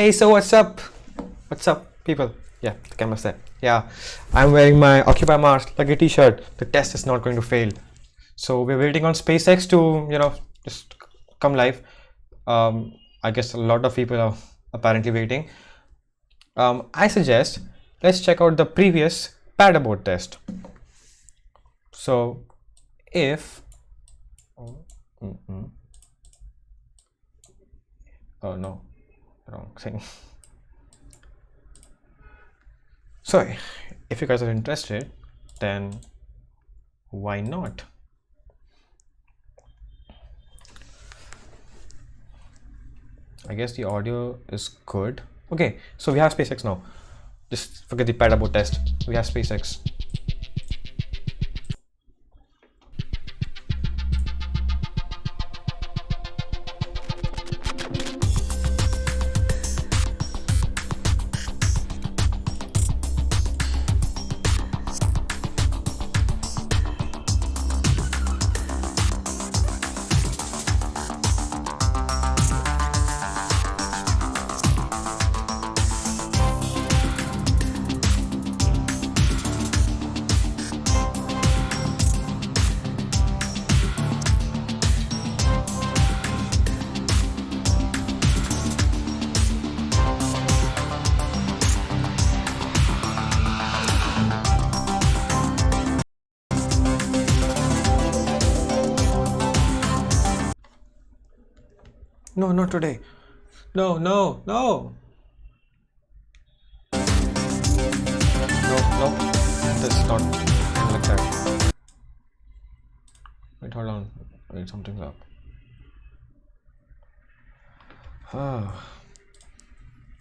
Hey, so what's up? What's up, people? Yeah, the camera's there. Yeah, I'm wearing my Occupy Mars like a t-shirt. The test is not going to fail. So we're waiting on SpaceX to, just come live. I guess a lot of people are apparently waiting. I suggest let's check out the previous Abort test. So if oh no, wrong thing. So if you guys are interested, then why not? I guess the audio is good. Okay, so we have SpaceX now. Just forget the Abort test. We have SpaceX. No, not today. No, no, no. No, no. This is not like that. Wait, hold on. Wait, something's up. Ah,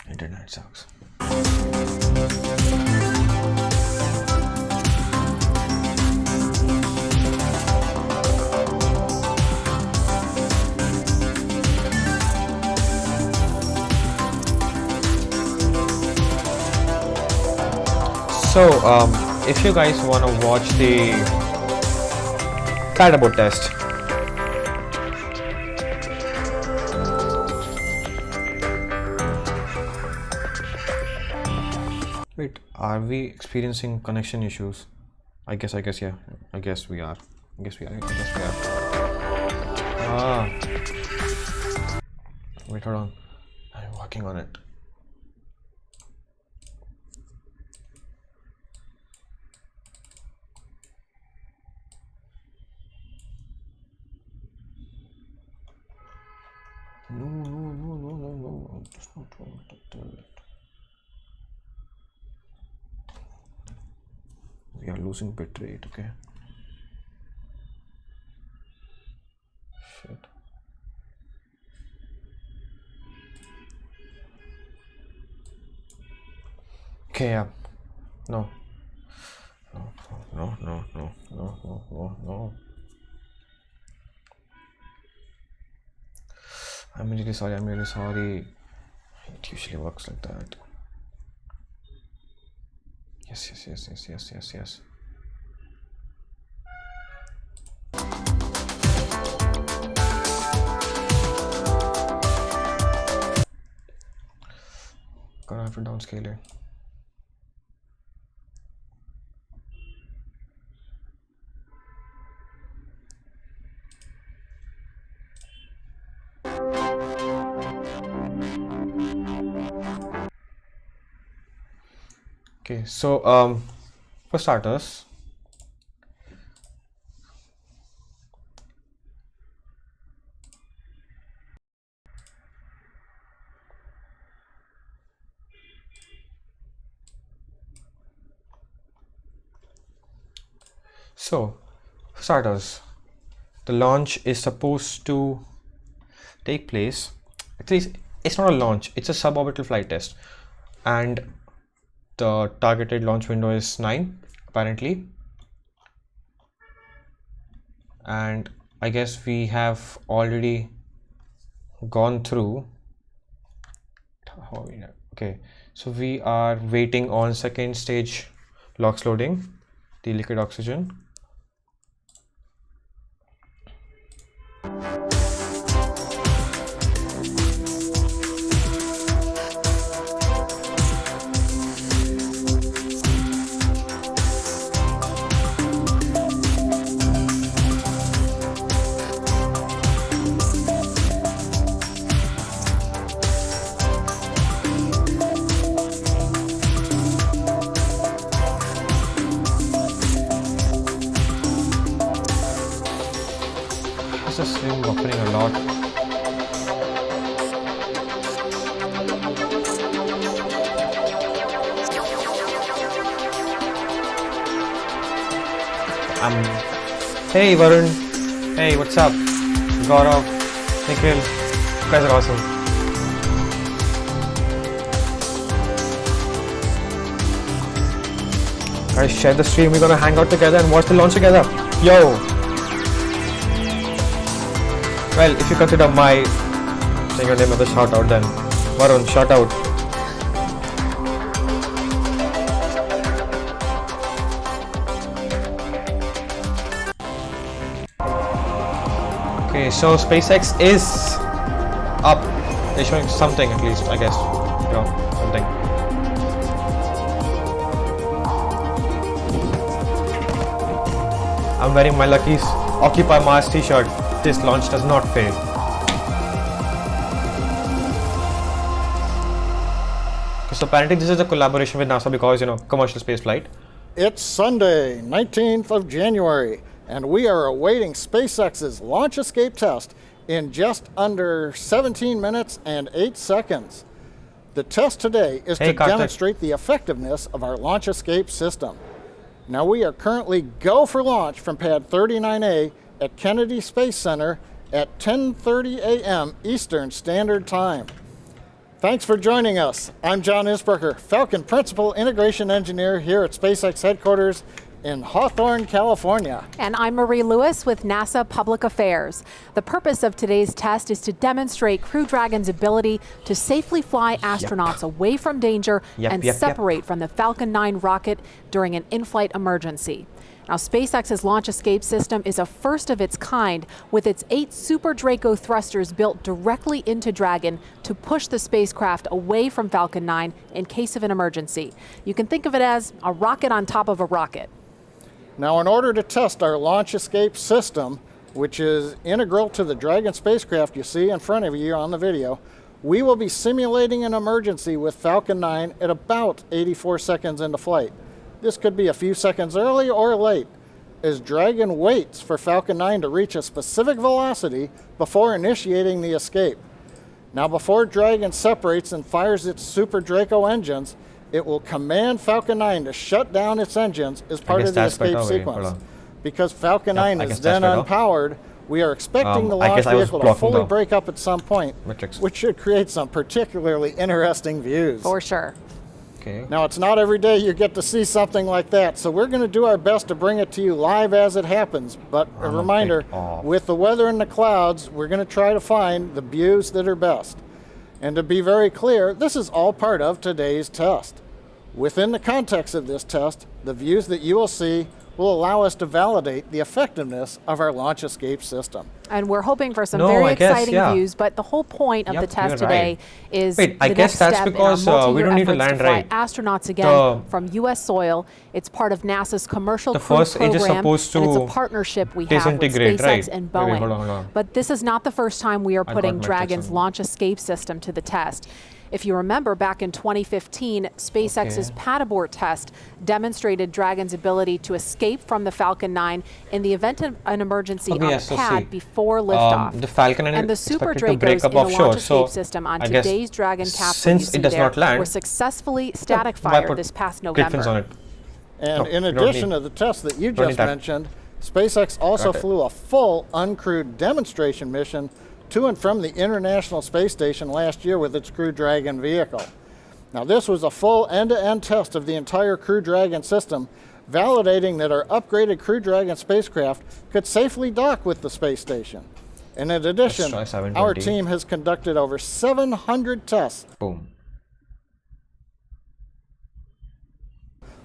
internet sucks. So, if you guys want to watch the Abort test, wait, are we experiencing connection issues? I guess, yeah. I guess we are. Ah. Wait, hold on. I'm working on it. No. That's not wrong. We are losing bitrate, okay? Shit. Okay, yeah. No. I'm really sorry. It usually works like that. Yes. Gonna have to downscale it. Okay, so for starters, the launch is supposed to take place. Actually, it's not a launch, it's a suborbital flight test, and the targeted launch window is 9 apparently, and I guess we have already gone through. Okay, so we are waiting on second stage LOX loading, the liquid oxygen. hot. Hey Varun. Hey, what's up? Gaurav, Nikhil, you guys are awesome. Guys, share the stream. We're gonna hang out together and watch the launch together. Yo! Well, if you consider my saying your name as a shout out, then Varun, shout out. Okay, so SpaceX is up. They're showing something at least, I guess. Something. I'm wearing my Lucky's Occupy Mars t-shirt. This launch does not fail. Okay, so apparently this is a collaboration with NASA because, commercial space flight. It's Sunday, 19th of January, and we are awaiting SpaceX's launch escape test in just under 17 minutes and 8 seconds. The test today is to demonstrate the effectiveness of our launch escape system. Now we are currently go for launch from pad 39A at Kennedy Space Center at 10:30 a.m. Eastern Standard Time. Thanks for joining us. I'm John Isberger, Falcon Principal Integration Engineer here at SpaceX headquarters in Hawthorne, California. And I'm Marie Lewis with NASA Public Affairs. The purpose of today's test is to demonstrate Crew Dragon's ability to safely fly astronauts away from danger and separate from the Falcon 9 rocket during an in-flight emergency. Now, SpaceX's launch escape system is a first of its kind with its 8 Super Draco thrusters built directly into Dragon to push the spacecraft away from Falcon 9 in case of an emergency. You can think of it as a rocket on top of a rocket. Now, in order to test our launch escape system, which is integral to the Dragon spacecraft you see in front of you on the video, we will be simulating an emergency with Falcon 9 at about 84 seconds into flight. This could be a few seconds early or late, as Dragon waits for Falcon 9 to reach a specific velocity before initiating the escape. Now, before Dragon separates and fires its Super Draco engines, it will command Falcon 9 to shut down its engines as part of the escape sequence. Because Falcon 9 is then unpowered, we are expecting the launch vehicle to fully break up at some point, which should create some particularly interesting views. For sure. Okay. Now, it's not every day you get to see something like that, so we're going to do our best to bring it to you live as it happens. But a reminder, with the weather and the clouds, we're going to try to find the views that are best. And to be very clear, this is all part of today's test. Within the context of this test, the views that you will see will allow us to validate the effectiveness of our launch escape system. And we're hoping for some very exciting views, but the whole point of the test today is the next step in our multi-year efforts to fly astronauts again from U.S. soil. It's part of NASA's commercial crew program, and it's a partnership we have with SpaceX and Boeing. But this is not the first time we are putting Dragon's launch escape system to the test. If you remember, back in 2015, SpaceX's Abort test demonstrated Dragon's ability to escape from the Falcon 9 in the event of an emergency on the pad before liftoff. The Falcon and the Super Dracos in the launch escape system on today's Dragon capsule you see there were successfully static fired this past November. And in addition to the test that you just mentioned, SpaceX also flew a full uncrewed demonstration mission to and from the International Space Station last year with its Crew Dragon vehicle. Now, this was a full end-to-end test of the entire Crew Dragon system, validating that our upgraded Crew Dragon spacecraft could safely dock with the space station. And in addition, our team has conducted over 700 tests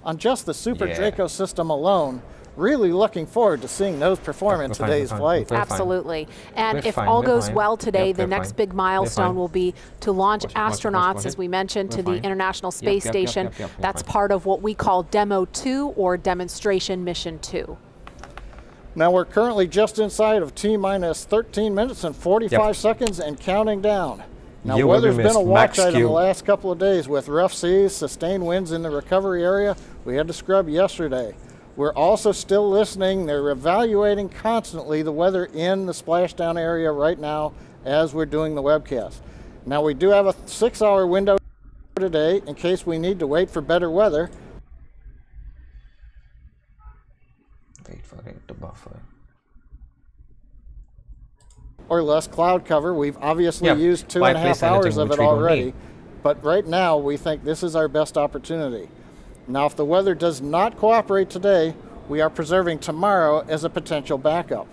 on just the Super Draco system alone. Really looking forward to seeing those perform in today's flight. Absolutely. And if all goes well today, the next big milestone will be to launch astronauts, as we mentioned, to the International Space Station. That's part of what we call Demo 2 or Demonstration Mission 2. Now, we're currently just inside of T-minus 13 minutes and 45 seconds and counting down. Now, weather's been a watch item the last couple of days with rough seas, sustained winds in the recovery area. We had to scrub yesterday. We're also still listening. They're evaluating constantly the weather in the splashdown area right now as we're doing the webcast. Now, we do have a 6-hour window today in case we need to wait for better weather. Wait for it to buffer. Or less cloud cover. We've obviously used 2.5 hours of it already. But right now, we think this is our best opportunity. Now, if the weather does not cooperate today, we are preserving tomorrow as a potential backup.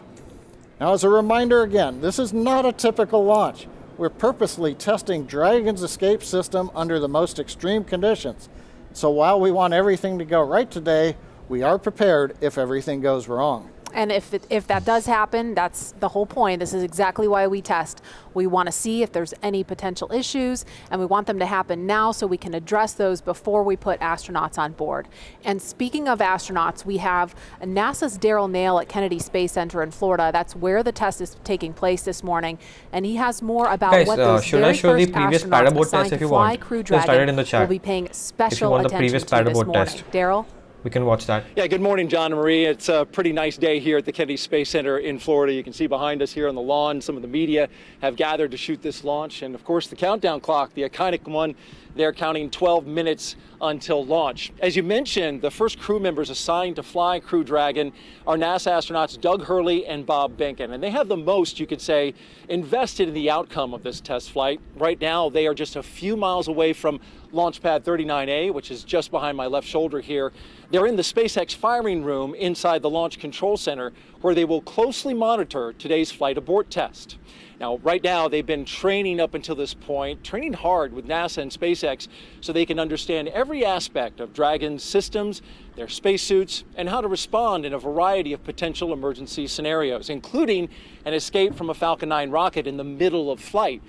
Now, as a reminder again, this is not a typical launch. We're purposely testing Dragon's escape system under the most extreme conditions. So while we want everything to go right today, we are prepared if everything goes wrong. And if that does happen, that's the whole point. This is exactly why we test. We want to see if there's any potential issues, and we want them to happen now so we can address those before we put astronauts on board. And speaking of astronauts, we have NASA's Darrell Nail at Kennedy Space Center in Florida. That's where the test is taking place this morning. And he has more about what those very first astronauts assigned to fly Crew Dragon will be paying special attention to this morning. Darrell? We can watch that. Yeah, good morning, John and Marie. It's a pretty nice day here at the Kennedy Space Center in Florida. You can see behind us here on the lawn, some of the media have gathered to shoot this launch. And of course, the countdown clock, the iconic one, they're counting 12 minutes until launch. As you mentioned, the first crew members assigned to fly Crew Dragon are NASA astronauts Doug Hurley and Bob Behnken. And they have the most, you could say, invested in the outcome of this test flight. Right now, they are just a few miles away from Launch Pad 39A, which is just behind my left shoulder here. They're in the SpaceX firing room inside the Launch Control Center, where they will closely monitor today's flight abort test. Now, right now, they've been training up until this point, training hard with NASA and SpaceX so they can understand every aspect of Dragon's systems, their spacesuits, and how to respond in a variety of potential emergency scenarios, including an escape from a Falcon 9 rocket in the middle of flight.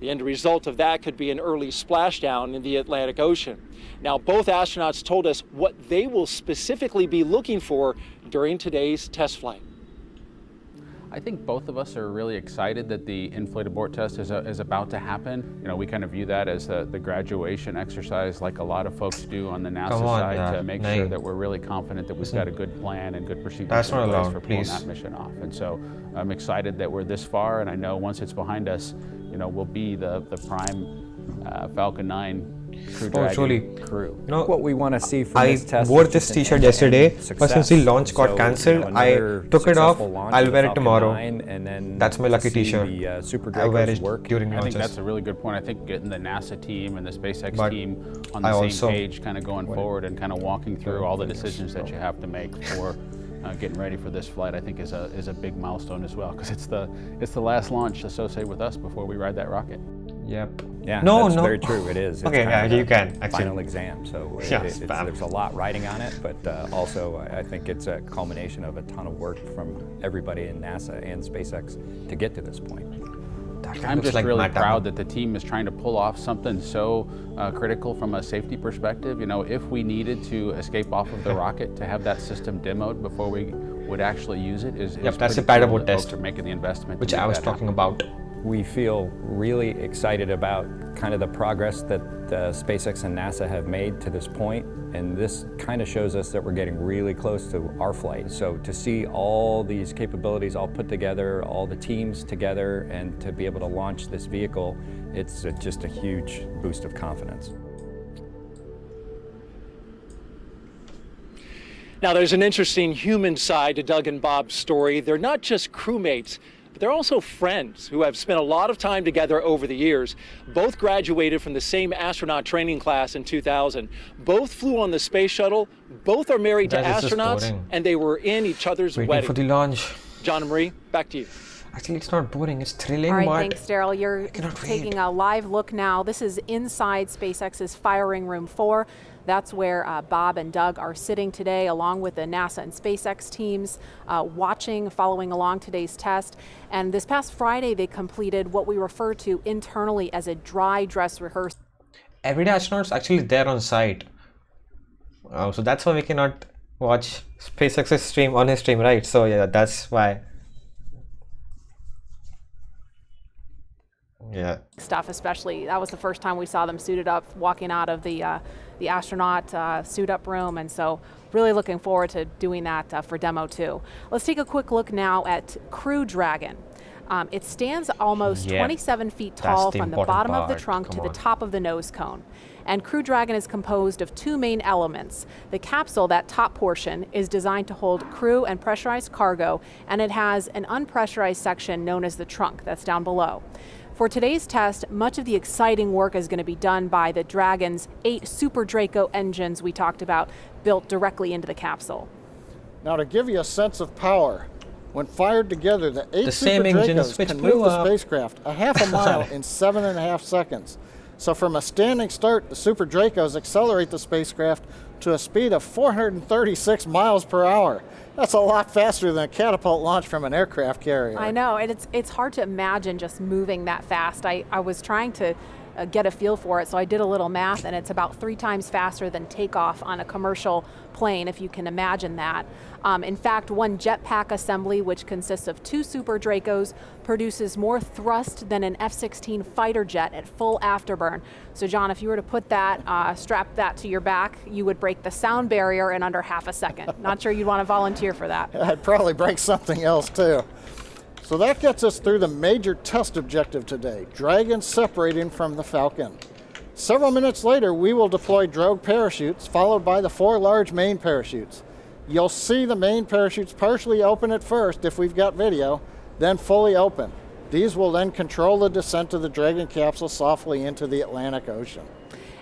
The end result of that could be an early splashdown in the Atlantic Ocean. Now, both astronauts told us what they will specifically be looking for during today's test flight. I think both of us are really excited that the in-flight abort test is about to happen. You know, we kind of view that as the graduation exercise, like a lot of folks do on the NASA side, to make sure that we're really confident that we've got a good plan and good procedures in place for pulling that mission off. And so I'm excited that we're this far, and I know once it's behind us, you know, we'll be the prime Falcon 9 Crew Dragon crew. You know, what we want to see from this test. I wore this t-shirt yesterday, but since the launch got cancelled, I took it off. I'll wear it tomorrow. That's my lucky t-shirt. I wear it during launches. I think that's a really good point. I think getting the NASA team and the SpaceX team on the same page kind of going forward and kind of walking through all the decisions that you have to make for getting ready for this flight, I think is a big milestone as well, because it's the last launch associated with us before we ride that rocket. Yep. Yeah, that's very true. It is. It's okay, yeah, you can. Final exam, so there's a lot riding on it, but also I think it's a culmination of a ton of work from everybody in NASA and SpaceX to get to this point. I'm just really proud that the team is trying to pull off something so critical from a safety perspective. You know, if we needed to escape off of the rocket, to have that system demoed before we would actually use it is that's a pad abort test. Are making the investment, which I was talking about. We feel really excited about kind of the progress that SpaceX and NASA have made to this point, and this kind of shows us that we're getting really close to our flight. So to see all these capabilities all put together, all the teams together, and to be able to launch this vehicle, it's just a huge boost of confidence. Now, there's an interesting human side to Doug and Bob's story. They're not just crewmates, but they're also friends who have spent a lot of time together over the years. Both graduated from the same astronaut training class in 2000. Both flew on the space shuttle. Both are married to astronauts, and they were in each other's wedding. For the launch. John and Marie, back to you. Actually, it's not boring, it's thrilling. All right, thanks, Darrell. You're taking a live look now. This is inside SpaceX's firing room 4. That's where Bob and Doug are sitting today, along with the NASA and SpaceX teams, following along today's test. And this past Friday, they completed what we refer to internally as a dry dress rehearsal. Everyday astronauts actually there on site. So that's why we cannot watch SpaceX's stream on his stream, right? So yeah, that's why. Yeah. Stuff, especially. That was the first time we saw them suited up, walking out of the the astronaut suit-up room, and so really looking forward to doing that for demo 2. Let's take a quick look now at Crew Dragon. It stands almost 27 feet tall from the bottom of the trunk to the top of the nose cone. And Crew Dragon is composed of 2 main elements. The capsule, that top portion, is designed to hold crew and pressurized cargo, and it has an unpressurized section known as the trunk that's down below. For today's test, much of the exciting work is going to be done by the Dragon's 8 Super Draco engines we talked about, built directly into the capsule. Now, to give you a sense of power, when fired together, the 8 Super Dracos can move the spacecraft a half a mile in 7.5 seconds. So from a standing start, the Super Dracos accelerate the spacecraft to a speed of 436 miles per hour. That's a lot faster than a catapult launch from an aircraft carrier. I know, and it's hard to imagine just moving that fast. I was trying to get a feel for it, so I did a little math, and it's about 3 times faster than takeoff on a commercial plane, if you can imagine that. In fact, one jetpack assembly, which consists of 2 Super Dracos, produces more thrust than an F-16 fighter jet at full afterburn. So John, if you were to put that, strap that to your back, you would break the sound barrier in under half a second. Not sure you'd want to volunteer for that. I'd probably break something else too. So that gets us through the major test objective today, Dragon separating from the Falcon. Several minutes later, we will deploy drogue parachutes, followed by the 4 large main parachutes. You'll see the main parachutes partially open at first if we've got video, then fully open. These will then control the descent of the Dragon capsule softly into the Atlantic Ocean.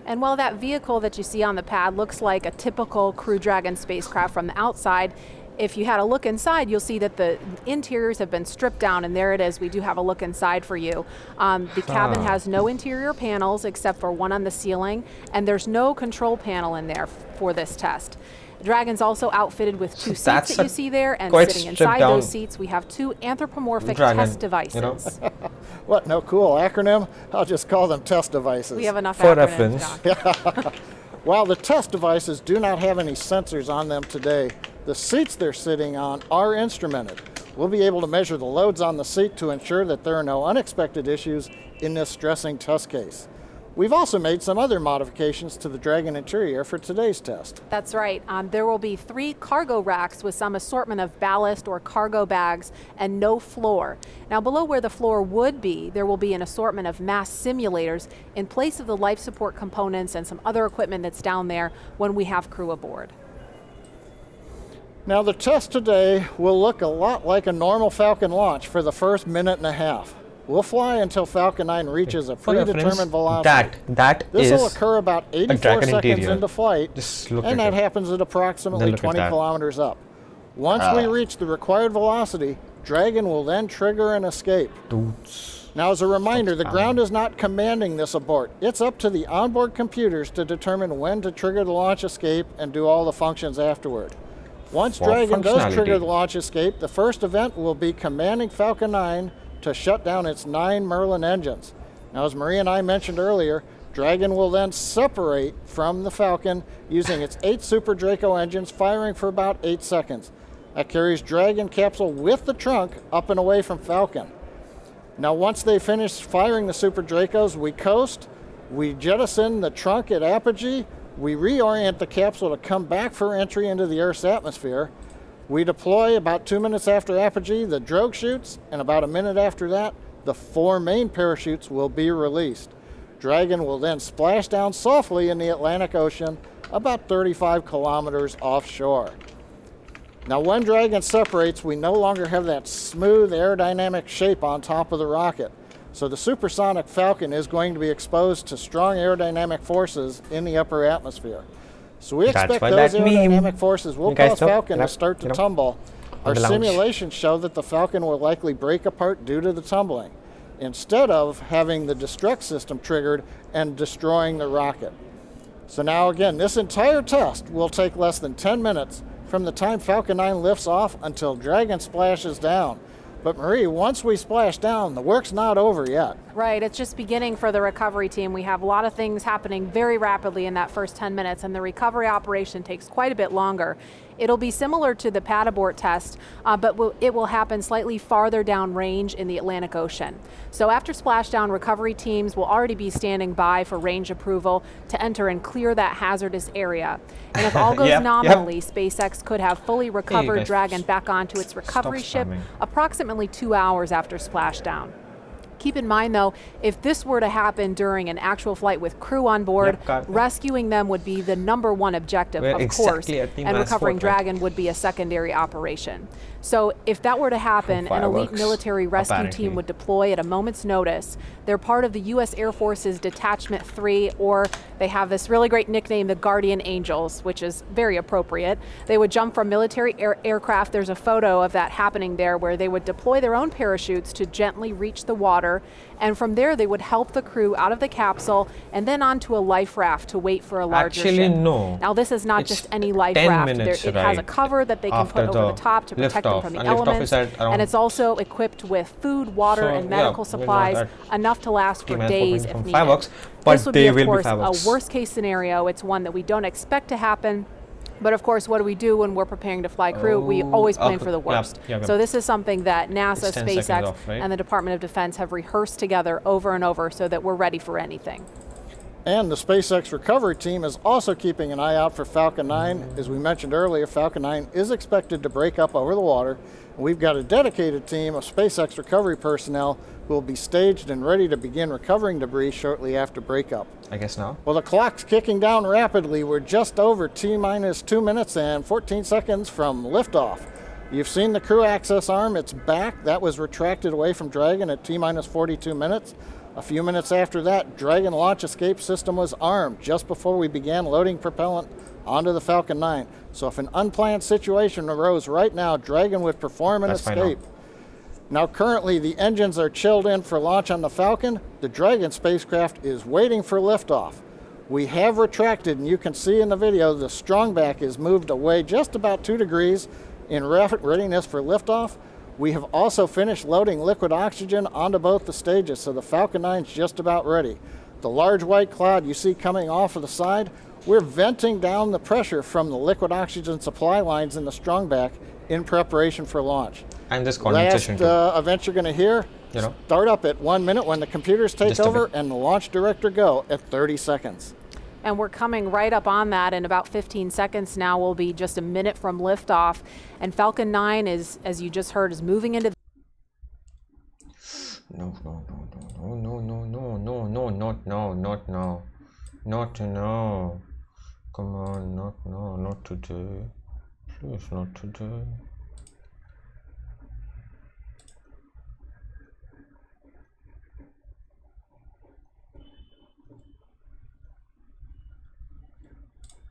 And while that vehicle that you see on the pad looks like a typical Crew Dragon spacecraft from the outside, if you had a look inside, you'll see that the interiors have been stripped down, and there it is. We do have a look inside for you. The cabin has no interior panels except for one on the ceiling, and there's no control panel in there for this test. Dragon's also outfitted with 2 seats that you see there, and sitting inside those seats, we have 2 anthropomorphic test devices. You know? What, no cool acronym? I'll just call them test devices. We have enough for acronyms, reference. While the test devices do not have any sensors on them today, the seats they're sitting on are instrumented. We'll be able to measure the loads on the seat to ensure that there are no unexpected issues in this stressing test case. We've also made some other modifications to the Dragon interior for today's test. That's right. There will be 3 cargo racks with some assortment of ballast or cargo bags and no floor. Now below where the floor would be, there will be an assortment of mass simulators in place of the life support components and some other equipment that's down there when we have crew aboard. Now the test today will look a lot like a normal Falcon launch for the first minute and a half. We'll fly until Falcon 9 reaches a predetermined velocity. This will occur about 84 seconds into flight, and that happens at approximately 20 kilometers up. Once we reach the required velocity, Dragon will then trigger an escape. Now, as a reminder, the ground is not commanding this abort. It's up to the onboard computers to determine when to trigger the launch escape and do all the functions afterward. Once Dragon does trigger the launch escape, the first event will be commanding Falcon 9 to shut down its 9 Merlin engines. Now, as Marie and I mentioned earlier, Dragon will then separate from the Falcon using its 8 Super Draco engines, firing for about 8 seconds. That carries Dragon capsule with the trunk up and away from Falcon. Now, once they finish firing the Super Dracos, we coast, we jettison the trunk at apogee, we reorient the capsule to come back for entry into the Earth's atmosphere. We deploy about 2 minutes after apogee the drogue chutes, and about a minute after that, the 4 main parachutes will be released. Dragon will then splash down softly in the Atlantic Ocean, about 35 kilometers offshore. Now, when Dragon separates, we no longer have that smooth aerodynamic shape on top of the rocket. So the supersonic Falcon is going to be exposed to strong aerodynamic forces in the upper atmosphere. So we expect those aerodynamic forces will cause Falcon to start to tumble. Our simulations show that the Falcon will likely break apart due to the tumbling, instead of having the destruct system triggered and destroying the rocket. So now again, this entire test will take less than 10 minutes from the time Falcon 9 lifts off until Dragon splashes down. But Marie, once we splash down, the work's not over yet. Right, it's just beginning for the recovery team. We have a lot of things happening very rapidly in that first 10 minutes, and the recovery operation takes quite a bit longer. It'll be similar to the pad abort test, but it will happen slightly farther downrange in the Atlantic Ocean. So after splashdown, recovery teams will already be standing by for range approval to enter and clear that hazardous area. And if all goes nominally, SpaceX could have fully recovered Dragon back onto its recovery ship approximately 2 hours after splashdown. Keep in mind, though, if this were to happen during an actual flight with crew on board, rescuing them would be the #1 objective, of course, and recovering Dragon would be a secondary operation. So if that were to happen, an elite military rescue team would deploy at a moment's notice. They're part of the U.S. Air Force's Detachment 3, or they have this really great nickname, the Guardian Angels, which is very appropriate. They would jump from military aircraft. There's a photo of that happening there, where they would deploy their own parachutes to gently reach the water, and from there they would help the crew out of the capsule and then onto a life raft to wait for a larger ship. No. Now this is not just any life raft. It has a cover that they can put over the top to protect them from the elements, and it's also equipped with food, water, and medical supplies, enough to last for days if needed. This would be, of course, a worst-case scenario. It's one that we don't expect to happen. But of course, what do we do when we're preparing to fly crew? We always plan for the worst. So this is something that NASA, SpaceX, and the Department of Defense have rehearsed together over and over so that we're ready for anything. And the SpaceX recovery team is also keeping an eye out for Falcon 9. As we mentioned earlier, Falcon 9 is expected to break up over the water. And we've got a dedicated team of SpaceX recovery personnel who will be staged and ready to begin recovering debris shortly after breakup. I guess now. Well, the clock's kicking down rapidly. We're just over T-minus 2 minutes and 14 seconds from liftoff. You've seen the crew access arm. It's back. That was retracted away from Dragon at T-minus 42 minutes. A few minutes after that, Dragon launch escape system was armed just before we began loading propellant onto the Falcon 9. So if an unplanned situation arose right now, Dragon would perform an escape. Now currently the engines are chilled in for launch on the Falcon. The Dragon spacecraft is waiting for liftoff. We have retracted, and you can see in the video the strongback is moved away just about 2 degrees in readiness for liftoff. We have also finished loading liquid oxygen onto both the stages, so the Falcon 9 is just about ready. The large white cloud you see coming off of the side, we're venting down the pressure from the liquid oxygen supply lines in the strongback in preparation for launch. And this condensation. Last event you're going to hear, start up at 1 minute when the computers take over, and the launch director go at 30 seconds. And we're coming right up on that in about 15 seconds now. We'll be just a minute from liftoff. And Falcon 9 is, as you just heard, is moving into... No, not now. Come on, not today. Please, not today.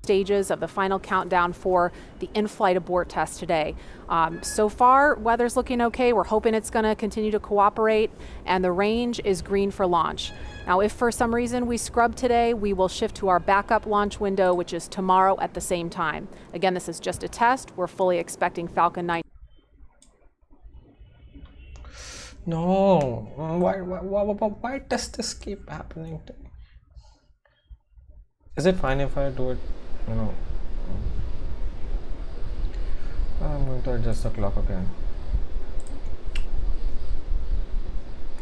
Stages of the final countdown for the in-flight abort test today. So far, weather's looking okay. We're hoping it's going to continue to cooperate, and the range is green for launch. Now, if for some reason we scrub today, we will shift to our backup launch window, which is tomorrow at the same time. Again, this is just a test. We're fully expecting Falcon 9. No, why does this keep happening to me? Is it fine if I do it? No. I'm going to adjust the clock again.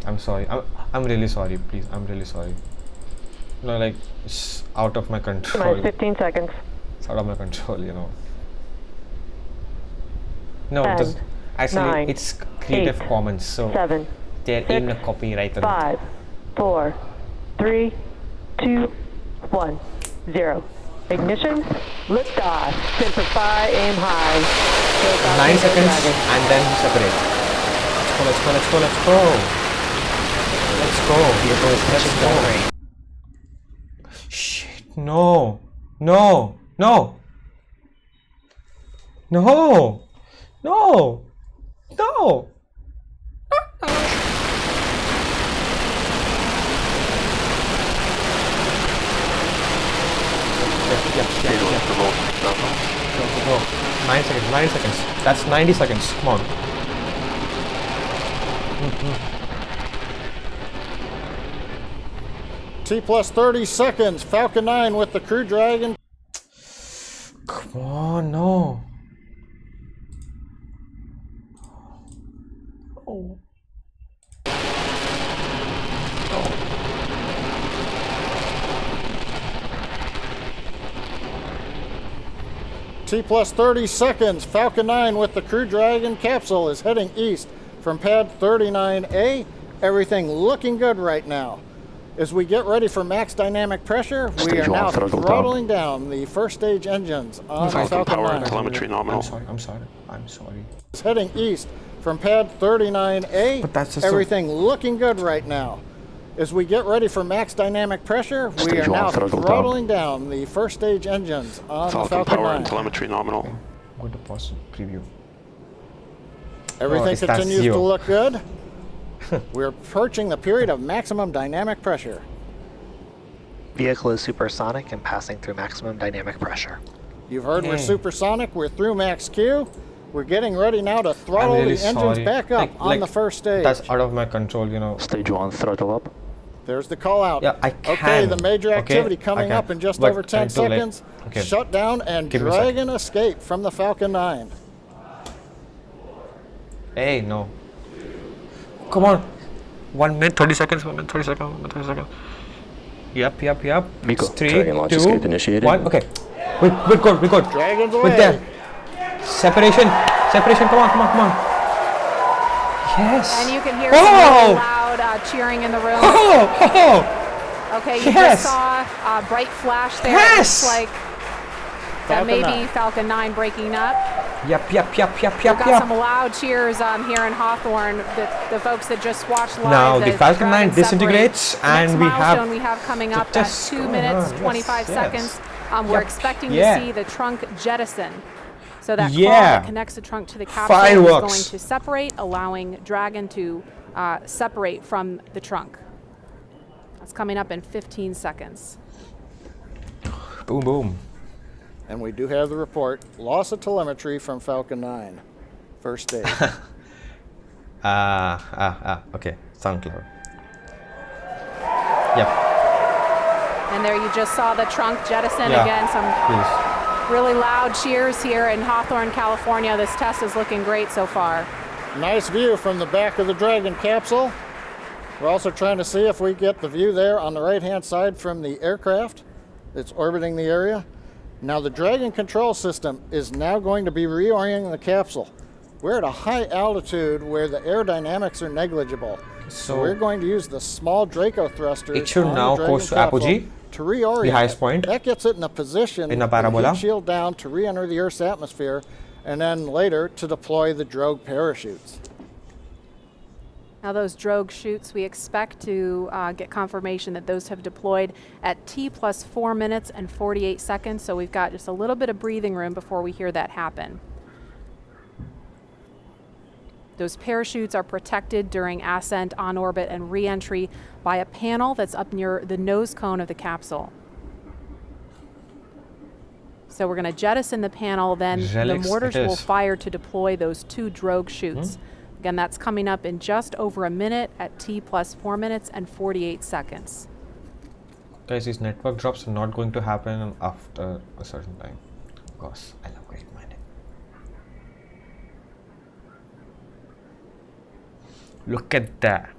I'm sorry. I'm really sorry. Please, I'm really sorry. No, like it's out of my control. 15 seconds. It's out of my control, No, 10, actually, 9, it's Creative 8, Commons, so 7, they're 6, in the copyright. 5, 4, 3, 2, 1, 0. Ignition, liftoff. Simplify, aim high. 9 seconds and then separate. Let's go. Shit, no. Go. 9 seconds. That's 90 seconds. Come on. T plus 30 seconds. Falcon 9 with the Crew Dragon. Come on, no. No. T plus 30 seconds. Falcon 9 with the Crew Dragon capsule is heading east from pad 39A. Everything looking good right now. As we get ready for max dynamic pressure, we are now throttling down the first stage engines on Falcon power 9. and telemetry nominal. I'm sorry. It's heading east from pad 39A. But that's just everything looking good right now. As we get ready for max dynamic pressure, we are now throttling down the first stage engines on Falcon power 9. and telemetry nominal. I'm going to pause preview. Everything continues to look good. We're approaching the period of maximum dynamic pressure. Vehicle is supersonic and passing through maximum dynamic pressure. You've heard we're supersonic. We're through max Q. We're getting ready now to throttle really the engines sorry. back up on the first stage. That's out of my control, you know. Stage 1, throttle up. There's the call out. Yeah, I can. Okay, the major activity coming up in just over 10 seconds. Okay. Shut down and Dragon escape from the Falcon 9. Hey, no. Come on. 1 minute, 30 seconds, 1 minute, 30 seconds, 1 minute, 30 seconds. Yep. Miko, 3, Dragon launch 2, escape initiated. 1. Okay. We're good. Dragon's away. We're there. Separation, come on. Yes. And you can hear some really loud cheering in the room. Okay, you just saw a bright flash there. It looks like that may be Falcon 9 breaking up. Yep. We've got some loud cheers here in Hawthorne. The folks that just watched live. Now the Falcon 9 disintegrates, and we have coming up at 2 minutes 25 seconds. We're expecting to see the trunk jettison. So that claw that connects the trunk to the capsule is going to separate, allowing Dragon to separate from the trunk. That's coming up in 15 seconds. Boom. And we do have the report. Loss of telemetry from Falcon 9. First stage. Okay. Sound clear. Yep. And there you just saw the trunk jettison again. Really loud cheers here in Hawthorne, California. This test is looking great so far. Nice view from the back of the Dragon capsule. We're also trying to see if we get the view there on the right-hand side from the aircraft that's orbiting the area. Now the Dragon control system is now going to be reorienting the capsule. We're at a high altitude where the aerodynamics are negligible. So we're going to use the small Draco thrusters. It should now course to apogee, to reorient the highest point. That gets it in a position in a parabola. To shield down to re-enter the Earth's atmosphere, and then later to deploy the drogue parachutes. Now those drogue chutes, we expect to get confirmation that those have deployed at T plus 4 minutes and 48 seconds. So we've got just a little bit of breathing room before we hear that happen. Those parachutes are protected during ascent, on orbit, and re-entry by a panel that's up near the nose cone of the capsule. So we're going to jettison the panel, then the mortars will fire to deploy those 2 drogue chutes. Again, that's coming up in just over a minute at T plus 4 minutes and 48 seconds. Guys, these network drops are not going to happen after a certain time. Of course, I love great mining. Look at that.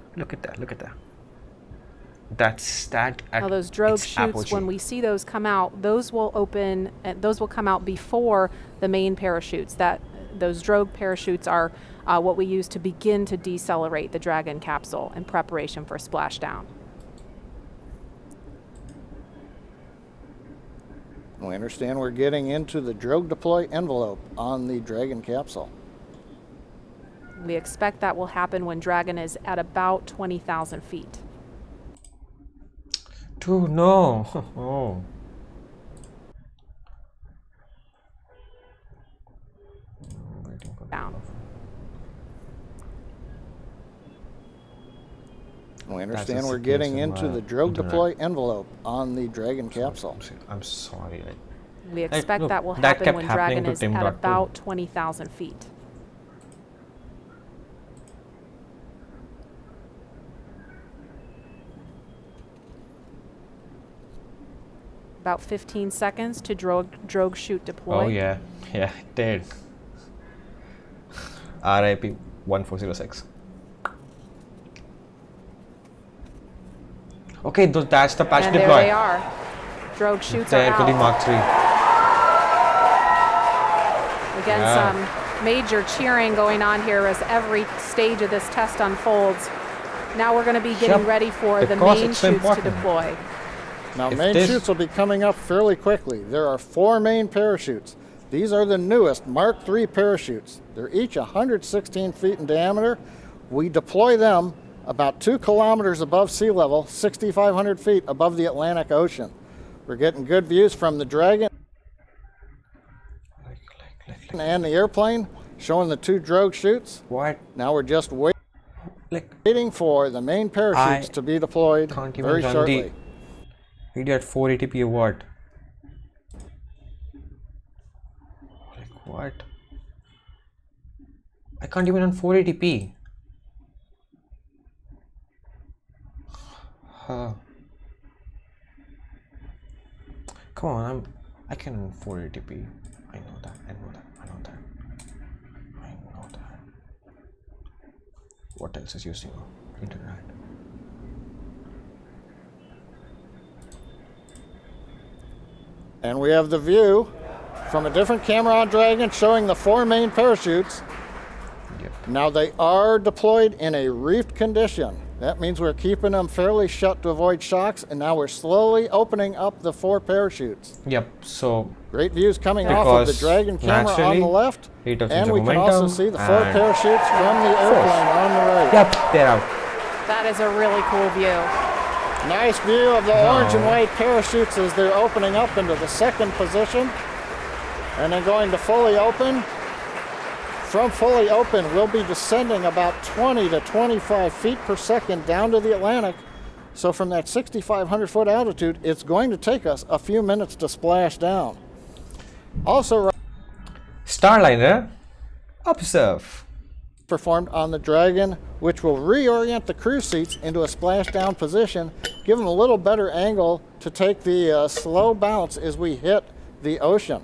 That's that. Now those drogue chutes, when we see those come out, those will open. Those will come out before the main parachutes. Those drogue parachutes are what we use to begin to decelerate the Dragon capsule in preparation for splashdown. We understand we're getting into the drogue deploy envelope on the Dragon capsule. We expect that will happen when Dragon is at about 20,000 feet. Dude, no. Oh. Down. We understand we're getting into the drogue deploy envelope on the Dragon capsule. I'm sorry. We expect that will happen when Dragon is at about 20,000 feet. About 15 seconds to drogue chute deploy. Oh yeah, it did. RIP 1406. Okay, that's the patch and deploy. There they are. Drogue chutes there are out. There could be Mark 3. Again, some major cheering going on here as every stage of this test unfolds. Now we're going to be getting ready for the main chutes to deploy. Now, main chutes will be coming up fairly quickly. There are 4 main parachutes. These are the newest Mark III parachutes. They're each 116 feet in diameter. We deploy them about 2 kilometers above sea level, 6,500 feet above the Atlantic Ocean. We're getting good views from the Dragon and the airplane, showing the 2 drogue chutes. What? Now we're just waiting for the main parachutes to be deployed very shortly. Video at 480p or what? Like what? I can't even on 480p. Come on, I can on 480p. I know that. What else is using internet? And we have the view from a different camera on Dragon showing the 4 main parachutes. Yep. Now they are deployed in a reefed condition. That means we're keeping them fairly shut to avoid shocks, and now we're slowly opening up the 4 parachutes. Yep, so great views coming off of the Dragon camera on the left, and we can also see the 4 parachutes from the airplane on the right. Yep, they're out. That is a really cool view. Nice view of the orange and white parachutes as they're opening up into the 2nd position, and then going to fully open. From fully open, we'll be descending about 20 to 25 feet per second down to the Atlantic. So from that 6,500 foot altitude, it's going to take us a few minutes to splash down. Also, Starliner, observe. Performed on the Dragon, which will reorient the crew seats into a splashdown position, give them a little better angle to take the slow bounce as we hit the ocean.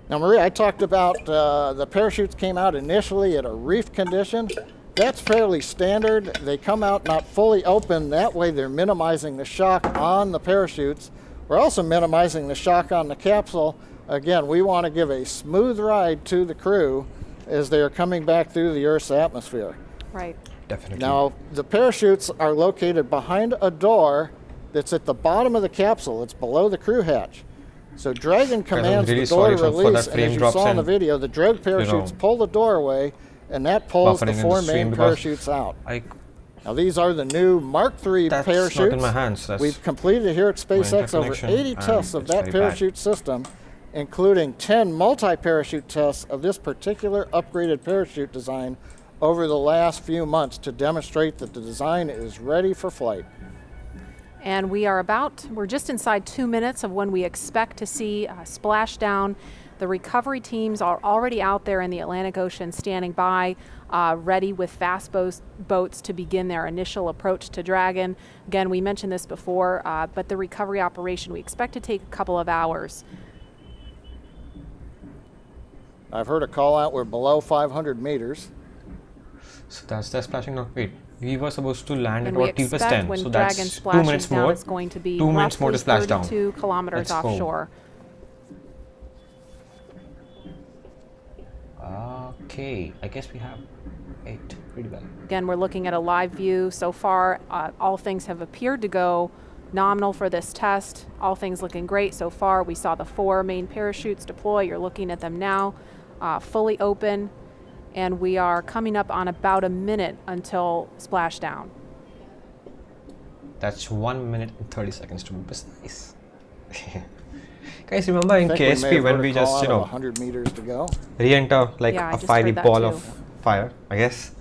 Now, Maria, I talked about the parachutes came out initially at a reef condition. That's fairly standard. They come out not fully open. That way they're minimizing the shock on the parachutes. We're also minimizing the shock on the capsule. Again, we want to give a smooth ride to the crew as they are coming back through the Earth's atmosphere. Right. Definitely. Now, the parachutes are located behind a door that's at the bottom of the capsule. It's below the crew hatch. So Dragon commands the door to release, and as you saw in the video, the drogue parachutes pull the door away, and that pulls the 4 main parachutes out. Now these are the new Mark III parachutes. Not in my hands. We've completed here at SpaceX over 80 tests of that parachute system, including 10 multi-parachute tests of this particular upgraded parachute design over the last few months to demonstrate that the design is ready for flight. And we're just inside 2 minutes of when we expect to see splashdown. The recovery teams are already out there in the Atlantic Ocean standing by, ready with fast boats to begin their initial approach to Dragon. Again, we mentioned this before, but the recovery operation we expect to take a couple of hours. I've heard a call out, we're below 500 meters. So that's the splashing now. Wait. We were supposed to land at about T+10, when so Dragon that's 2 minutes more. It's going to be 2 minutes more to splash down. 32 kilometers offshore. Okay, I guess we have 8 pretty well. Again, we're looking at a live view. So far, all things have appeared to go nominal for this test. All things looking great so far. We saw the 4 main parachutes deploy. You're looking at them now, fully open. And we are coming up on about a minute until splashdown. That's 1 minute and 30 seconds to be precise. Guys, remember in KSP when we just, 100 meters to go. Re-enter like a fiery ball of fire, I guess,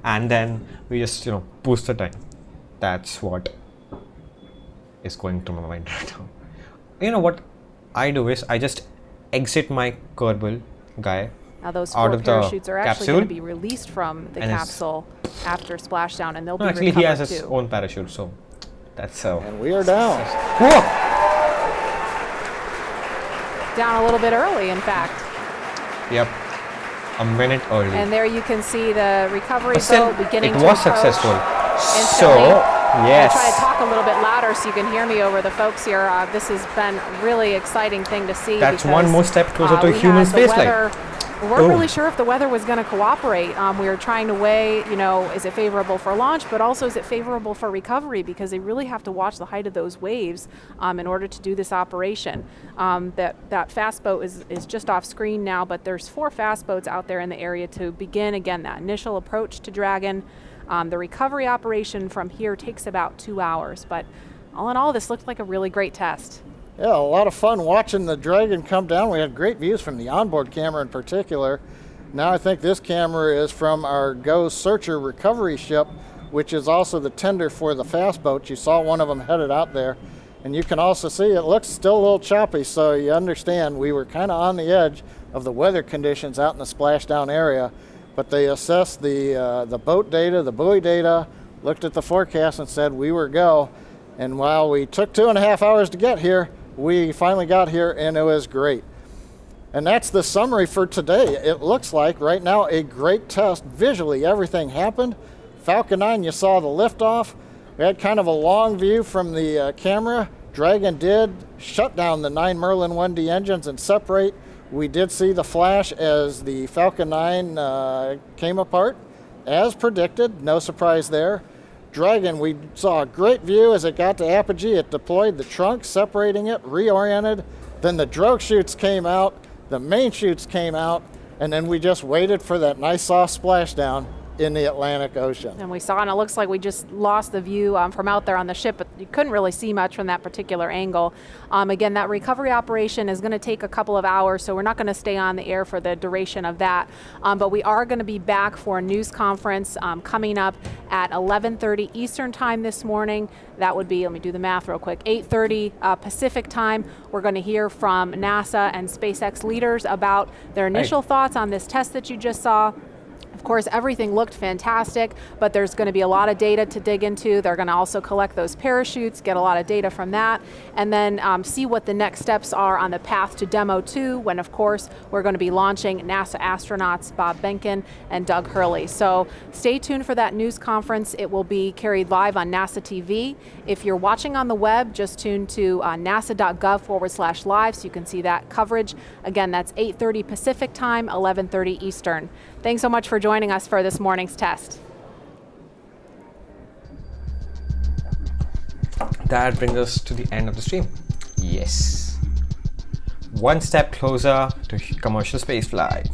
and then we just, boost the time. That's what is going through my mind right now. You know what I do is I just exit my Kerbal guy. Now those 4 parachutes are actually going to be released from the capsule after splashdown, and they'll be recovered too. Actually, he has his own parachute, so that's so. And we are down. Whoa! Down a little bit early, in fact. Yep, a minute early. And there you can see the recovery boat beginning to approach. It was successful. Instantly. So Yes. I'm going to try to talk a little bit louder so you can hear me over the folks here. This has been a really exciting thing to see. That's because, one more step closer to human spaceflight. We weren't really sure if the weather was going to cooperate. We were trying to weigh, is it favorable for launch, but also is it favorable for recovery, because they really have to watch the height of those waves in order to do this operation. That fast boat is just off screen now, but there's 4 fast boats out there in the area to begin, again, that initial approach to Dragon. The recovery operation from here takes about 2 hours, but all in all, this looked like a really great test. Yeah, a lot of fun watching the Dragon come down. We had great views from the onboard camera in particular. Now I think this camera is from our Go Searcher recovery ship, which is also the tender for the fast boats. You saw one of them headed out there. And you can also see it looks still a little choppy, so you understand we were kind of on the edge of the weather conditions out in the splashdown area. But they assessed the boat data, the buoy data, looked at the forecast and said we were go. And while we took 2.5 hours to get here, we finally got here and it was great. And that's the summary for today. It looks like right now a great test. Visually, everything happened. Falcon 9, you saw the liftoff. We had kind of a long view from the camera. Dragon did shut down the 9 Merlin 1D engines and separate. We did see the flash as the Falcon 9 came apart, as predicted. No surprise there. Dragon, we saw a great view as it got to apogee. It deployed the trunk, separating it, reoriented. Then the drogue chutes came out, the main chutes came out, and then we just waited for that nice soft splashdown in the Atlantic Ocean. And we saw, and it looks like we just lost the view from out there on the ship, but you couldn't really see much from that particular angle. Again, that recovery operation is going to take a couple of hours, so we're not going to stay on the air for the duration of that. But we are going to be back for a news conference coming up at 11:30 Eastern time this morning. That would be, let me do the math real quick, 8:30 Pacific time. We're going to hear from NASA and SpaceX leaders about their initial thoughts on this test that you just saw. Of course, everything looked fantastic, but there's going to be a lot of data to dig into. They're going to also collect those parachutes, get a lot of data from that, and then see what the next steps are on the path to Demo 2, when, of course, we're going to be launching NASA astronauts Bob Behnken and Doug Hurley. So stay tuned for that news conference. It will be carried live on NASA TV. If you're watching on the web, just tune to nasa.gov/live so you can see that coverage. Again, that's 8:30 Pacific time, 11:30 Eastern. Thanks so much for joining us for this morning's test. That brings us to the end of the stream. Yes. One step closer to commercial spaceflight.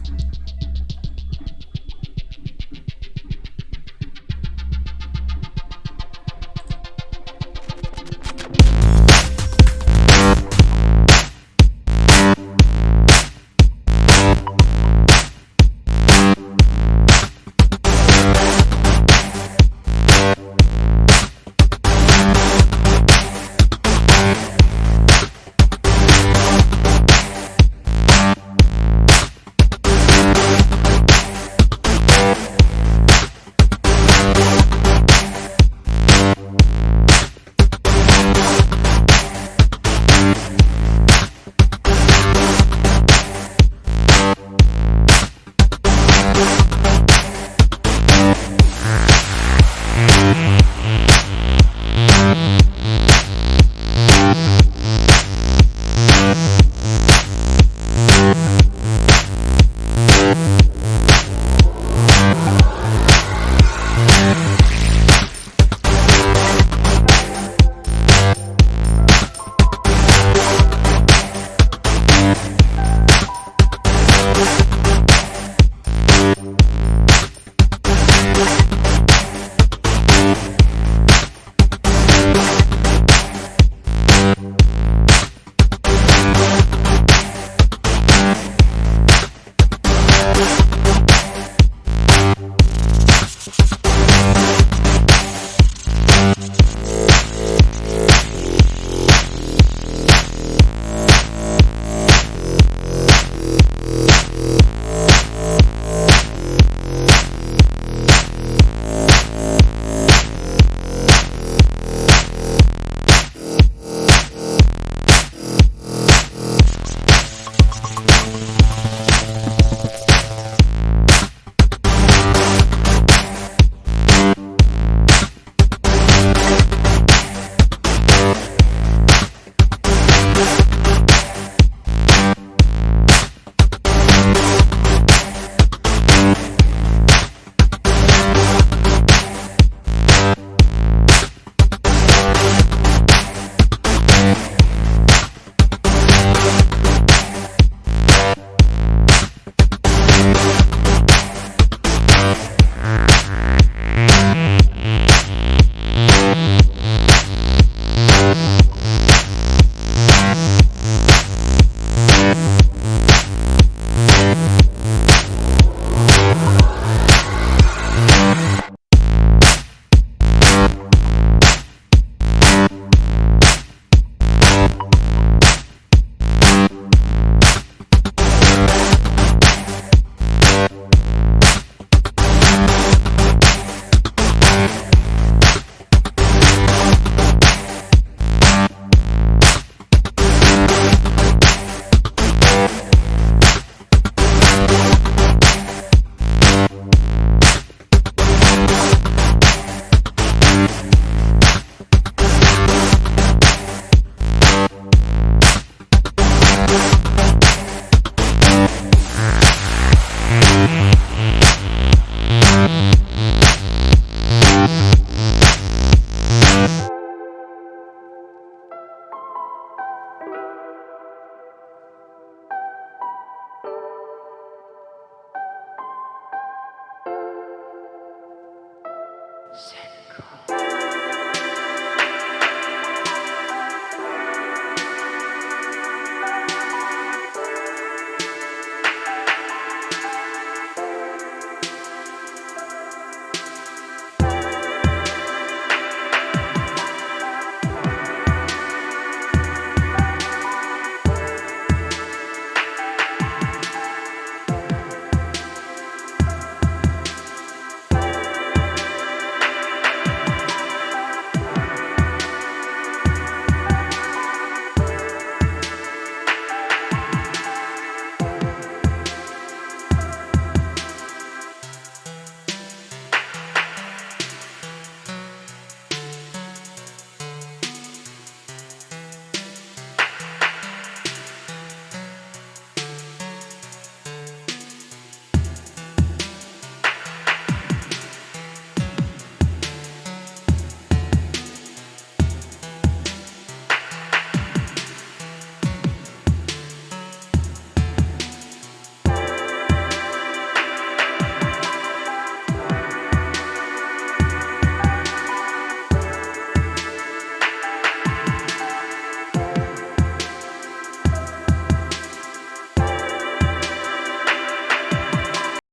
Send